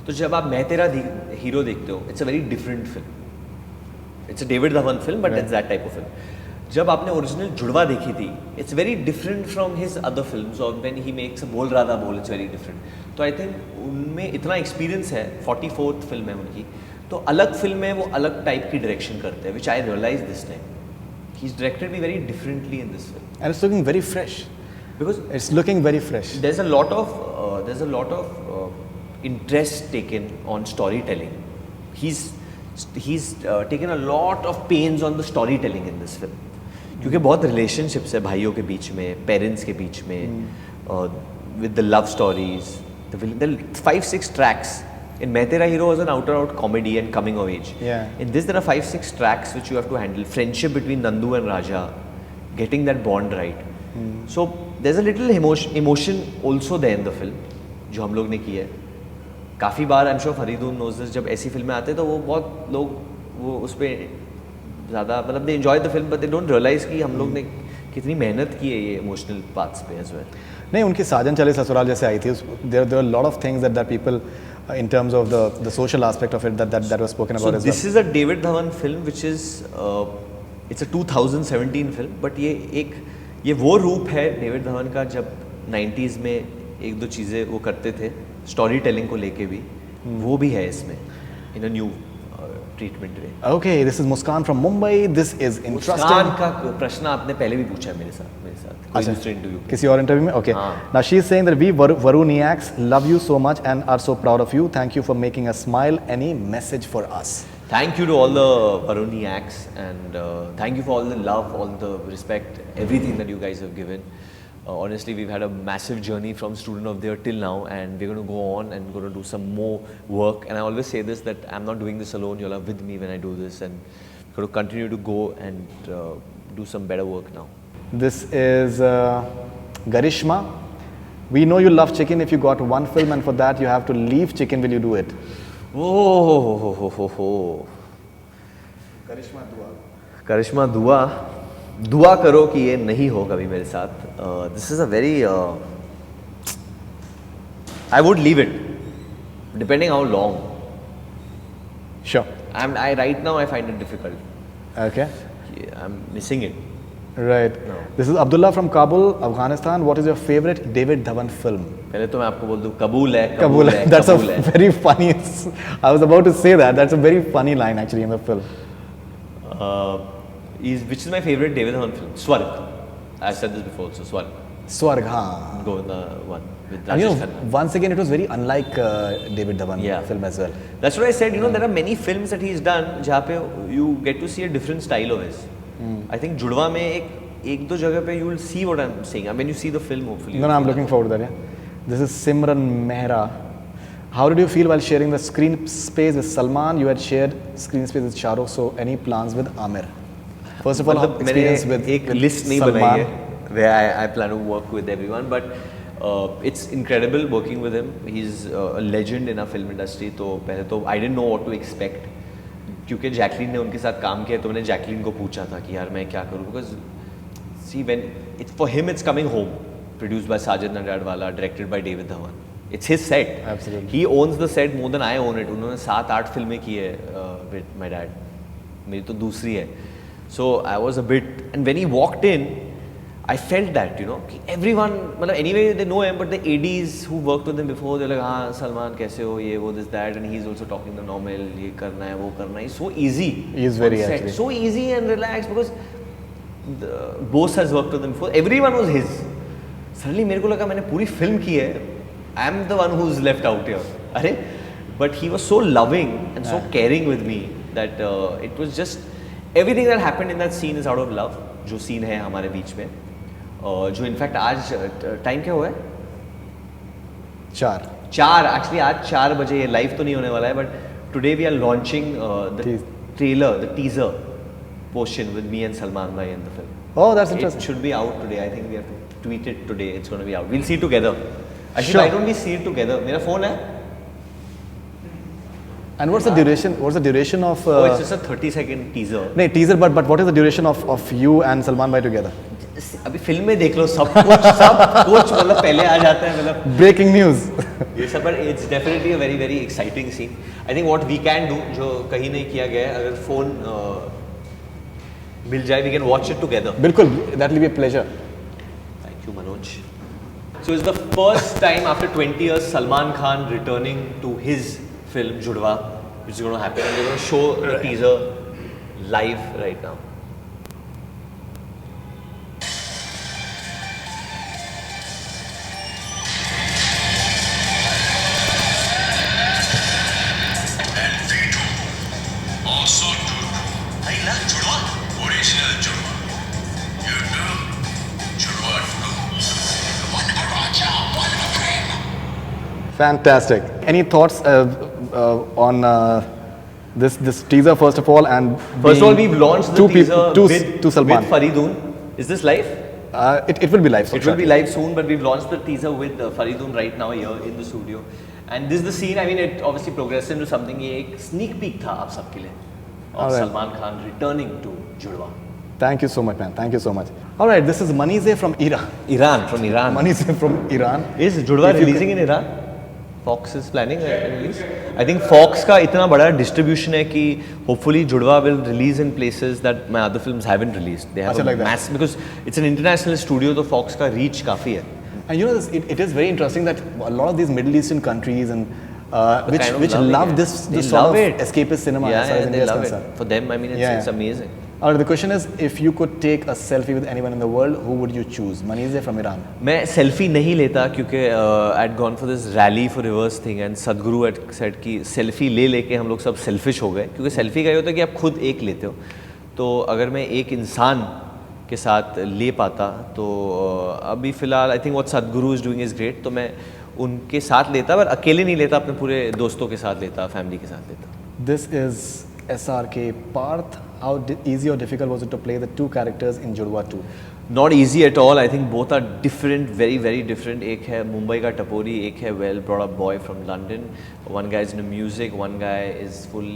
Speaker 1: तो जब आप मैं तेरा हीरो देखते हो, it's a very different film. It's a David Dhawan film, but it's that type of film. जब आपने ओरिजिनल जुड़वा देखी थी, it's very different from his other films. और when he makes a बोल राधा बोल, it's very different. तो I think उनमें इतना एक्सपीरियंस है, 44th फिल्म है उनकी, तो अलग फिल्म में वो अलग टाइप की डायरेक्शन करते हैं, which I realized this time. He's directed me very differently in this film.
Speaker 2: And it's looking very fresh.
Speaker 1: Because
Speaker 2: it's looking very fresh.
Speaker 1: There's a lot of interest taken on storytelling. He's taken a lot of pains on the storytelling in this film. क्योंकि बहुत relationships है भाइयों के बीच में, parents के बीच में, with the love stories, the 5-6 tracks. In Main Tera Hero was an out comedy and coming of age.
Speaker 2: Yeah.
Speaker 1: In this there are 5-6 tracks which you have to handle. Friendship between Nandu and Raja, getting that bond right. So there's a little emotion also there in the film, जो हम लोग ने की है. काफ़ी बार I'm sure Faridun knows this, जब ऐसी फिल्में आते हैं तो वो बहुत लोग वो उस पर ज़्यादा मतलब they enjoy the film but they don't realize कि हम लोग ने कितनी मेहनत की है ये emotional parts पे as well.
Speaker 2: नहीं, उनकी साजन चले ससुराल जैसे आई थी, there are a lot of things that people in terms of the social aspect of it that was spoken about as well.
Speaker 1: So this is a David Dhawan film which is it's a 2017 film, but ये वो रूप है David Dhawan का जब 90s में एक दो चीज़ें वो करते थे स्टोरी टेलिंग को लेके भी, वो भी है इसमें in a new treatment way.
Speaker 2: Okay, this is Muskan from Mumbai. This is interesting.
Speaker 1: मुस्कान का प्रश्न आपने पहले भी पूछा है मेरे साथ कोई दूसरे इंटरव्यू पे.
Speaker 2: किसी और इंटरव्यू में? Okay. Now she is saying that we Varuniacs love you so much and are so proud of you. Thank you for making us smile. Any message for us?
Speaker 1: Thank you to all the Varuniacs and thank you for all the love, all the respect, everything that you guys have given. Honestly, we've had a massive journey from Student of the Year till now, and we're going to go on and going to do some more work. And I always say this, that I'm not doing this alone. You'll are with me when I do this, and we're going to continue to go and do some better work now.
Speaker 2: This is Garishma. We know you love chicken. If you got one film and for that you have to leave chicken, will you do it?
Speaker 1: Oh, करिश्मा दुआ करो कि ये नहीं हो कभी मेरे साथ. This is a very I would leave it depending how long.
Speaker 2: Sure.
Speaker 1: Right now I find it difficult.
Speaker 2: Okay.
Speaker 1: I'm missing it.
Speaker 2: Right.
Speaker 1: No.
Speaker 2: This is Abdullah from Kabul, Afghanistan. What is your favorite David Dhawan film?
Speaker 1: पहले तो मैं आपको बोल दूँ कबूल है.
Speaker 2: That's a very funny. I was about to say that. That's a very funny line actually in the film.
Speaker 1: Which is my favorite David Dhawan film? Swarg. I said this before, so Swarg.
Speaker 2: Swarg, हाँ.
Speaker 1: Govinda one with
Speaker 2: And you
Speaker 1: Rajesh
Speaker 2: know,
Speaker 1: Khanna.
Speaker 2: once again, it was very unlike David Dhawan
Speaker 1: Yeah.
Speaker 2: film as well.
Speaker 1: That's what I said. You know, there are many films that he's done जहाँ पे you get to see a different style of his. I think जुड़वा में एक दो जगह पे you will see what I'm saying. When you see the film, hopefully.
Speaker 2: No, I'm looking forward to that. Yeah. This is Simran Mehra. How did you feel while sharing the screen space with Salman? You had shared screen space with Shah Rukh. So, any plans with Amir? First of all,
Speaker 1: मतलब मैंने
Speaker 2: experience with
Speaker 1: एक list नहीं
Speaker 2: Salman.
Speaker 1: बनाई है where I plan to work with everyone, but it's incredible working with him. He's a legend in our film industry. तो पहले तो I didn't know what to expect, क्योंकि जैकलीन ने उनके साथ काम किया तो मैंने जैकलीन को पूछा था कि यार मैं क्या करूँ, because see when it's for him it's coming home, produced by Sajid Nadiadwala, directed by David Dhawan. It's his set.
Speaker 2: Absolutely.
Speaker 1: He owns the set more than I own it. उन्होंने 7-8 फिल्में की है with my dad. मेरी तो दूसरी है. So I was a bit, and when he walked in, I felt that, you know, कि everyone, मतलब anyway they know him, but the ADs who worked with him before, they're like, हाँ सलमान कैसे हो, ये वो this that, and he's also talking the normal, ये करना है, वो करना है. It's so easy.
Speaker 2: He is very
Speaker 1: on set.
Speaker 2: actually.
Speaker 1: So easy and relaxed because Bose has worked with him before. Everyone was his. Suddenly मेरे को लगा मैंने पूरी फिल्म की है. I'm the one who's left out here. अरे, but he was so loving and so caring with me that it was just everything that happened in that scene is out of love. जो scene है हमारे बीच में, जो in fact आज time क्या हुआ है? 4 एक्चुअली आज 4 बजे. ये लाइव तो नहीं होने वाला है, but today we are launching the trailer, the teaser portion with me and Salman भाई in the film.
Speaker 2: Oh, that's
Speaker 1: It
Speaker 2: interesting.
Speaker 1: should be out today. I think we have to tweet it today. It's going to be out. We'll see it together. Actually,
Speaker 2: Sure.
Speaker 1: why don't we see it together? मेरा phone है.
Speaker 2: And what's the duration? What's the duration of?
Speaker 1: Oh, it's just a 30-second teaser.
Speaker 2: नहीं teaser, but what is the duration of you and Salman bhai together?
Speaker 1: अभी film में देख लो सब कुछ मतलब पहले आ जाता है मतलब
Speaker 2: Breaking news.
Speaker 1: ये सब. But it's definitely a very very exciting scene. I think what we can do जो कहीं नहीं किया गया है, अगर phone मिल जाए, we can watch it together.
Speaker 2: बिल्कुल, that will be a pleasure.
Speaker 1: Thank you, Manoj. So it's the first time after 20 years Salman Khan returning to his film Judwa, which is going to happen. And we're going to show the teaser live right now.
Speaker 2: Fantastic. Any thoughts on this teaser first of all, and
Speaker 1: First of all, we've launched the
Speaker 2: two
Speaker 1: teaser
Speaker 2: people,
Speaker 1: with
Speaker 2: Salman.
Speaker 1: Faridoon. Is this live?
Speaker 2: It will be live.
Speaker 1: It will be live soon, but we've launched the teaser with Faridoon right now here in the studio. And this is the scene. I mean, it obviously progressed into something. ये एक sneak peek था आप सबके लिए. Of
Speaker 2: Alright.
Speaker 1: Salman Khan returning to Judwa.
Speaker 2: Thank you so much, man. Thank you so much. All right, this is Manize from Iran.
Speaker 1: Iran, from Iran.
Speaker 2: Manize from Iran.
Speaker 1: Is Judwa
Speaker 2: If you
Speaker 1: releasing in Iran? Fox is planning a release. I think Fox का इतना बड़ा distribution है कि hopefully Judwa will release in places that my other films haven't released. They have
Speaker 2: अच्छा,
Speaker 1: a
Speaker 2: like that.
Speaker 1: mass because it's an international studio, तो Fox का reach काफी है.
Speaker 2: And you know, it is very interesting that a lot of these Middle Eastern countries and which
Speaker 1: Kind of
Speaker 2: which
Speaker 1: loving
Speaker 2: love
Speaker 1: it.
Speaker 2: this
Speaker 1: They
Speaker 2: sort
Speaker 1: love
Speaker 2: of
Speaker 1: it.
Speaker 2: escapist cinema as far as
Speaker 1: Yeah,
Speaker 2: India
Speaker 1: they
Speaker 2: is
Speaker 1: love
Speaker 2: concerned.
Speaker 1: it. For them, I mean, it's amazing.
Speaker 2: All right, the question is, if you could take a selfie with anyone in the world, who would you choose? Manize from Iran.
Speaker 1: मैं selfie नहीं लेता क्योंकि I had gone for this rally for reverse thing and सदगुरु had said कि selfie ले लेके हम लोग सब सेल्फिश हो गए, क्योंकि सेल्फी का ये होता है कि आप खुद एक लेते हो. तो अगर मैं एक इंसान के साथ ले पाता तो अभी फ़िलहाल आई थिंक व्हाट सदगुरु इज़ डूइंग इज़ ग्रेट, तो मैं उनके साथ लेता, पर अकेले नहीं लेता, अपने पूरे दोस्तों के साथ लेता, फैमिली के साथ लेता.
Speaker 2: This is SRK Parth. How easy or difficult was it to play the two characters in Judwa 2?
Speaker 1: Not easy at all. I think both are different, very very different. एक है मुंबई का टपोरी, एक है well brought up boy from London. One guy is into music, one guy is full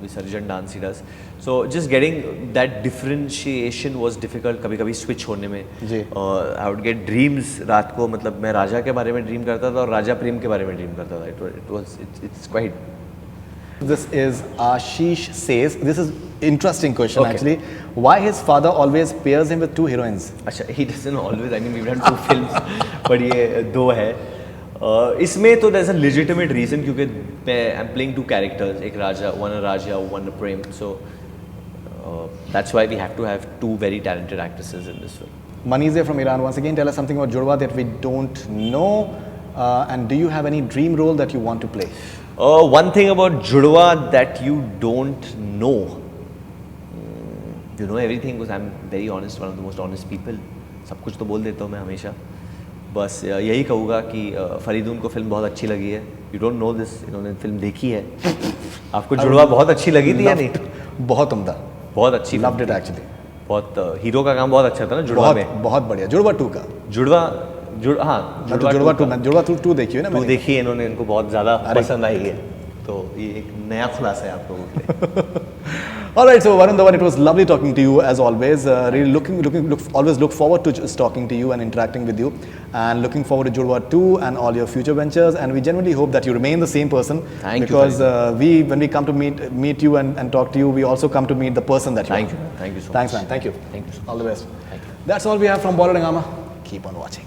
Speaker 1: विसर्जन dance he does. So just getting that differentiation was difficult. कभी कभी switch होने में.
Speaker 2: जी.
Speaker 1: I would get dreams रात को, मतलब मैं राजा के बारे में ड्रीम करता था और राजा प्रेम के बारे में ड्रीम करता था. It's quite.
Speaker 2: This is Ashish says, this is interesting question
Speaker 1: Okay.
Speaker 2: actually. Why his father always pairs him with two heroines?
Speaker 1: अच्छा, he doesn't always. I mean, we've done 2 films, but ये 2 है. इसमें तो there's a legitimate reason, क्योंकि मैं I'm playing 2 characters, एक राजा, one a Raja, one a Prem. So That's why we have to have two very talented actresses in this film.
Speaker 2: Manize from Iran, once again, tell us something about Judwa that we don't know. And do you have any dream role that you want to play?
Speaker 1: One thing about Judwa that you don't know. You know everything because I'm very honest, one of the most honest people. सब कुछ तो बोल देता हूँ मैं हमेशा. बस यही कहूँगा कि फरीदून को फिल्म बहुत अच्छी लगी है. You don't know this, इन्होंने फिल्म देखी है. आपको जुड़वा बहुत अच्छी लगी थी या नहीं?
Speaker 2: बहुत उम्दा.
Speaker 1: बहुत अच्छी.
Speaker 2: Loved it actually.
Speaker 1: बहुत हीरो का काम बहुत अच्छा था ना जुड़वा में.
Speaker 2: बहुत बढ़िया. जुड़वा 2 का.
Speaker 1: हाँ.
Speaker 2: जुड़वा 2 देखी है ना मैंने.
Speaker 1: 2 देखी है इन्होंने, इनको बहुत ज़्यादा पसंद आई है. तो ये एक नया खुलासा है आप लोगों के लिए.
Speaker 2: All right, so Varun Dhawan, it was lovely talking to you as always. Really always look forward to just talking to you and interacting with you, and looking forward to Judwa 2 and all your future ventures. And we genuinely hope that you remain the same person.
Speaker 1: Thank you.
Speaker 2: Because when we come to meet you and talk to you, we also come to meet the person that you are.
Speaker 1: Thank you so much.
Speaker 2: Thanks, man. Thank you.
Speaker 1: Thank you so much.
Speaker 2: All the best.
Speaker 1: Thank you.
Speaker 2: That's all we have from Bollywood Hungama. Keep on watching.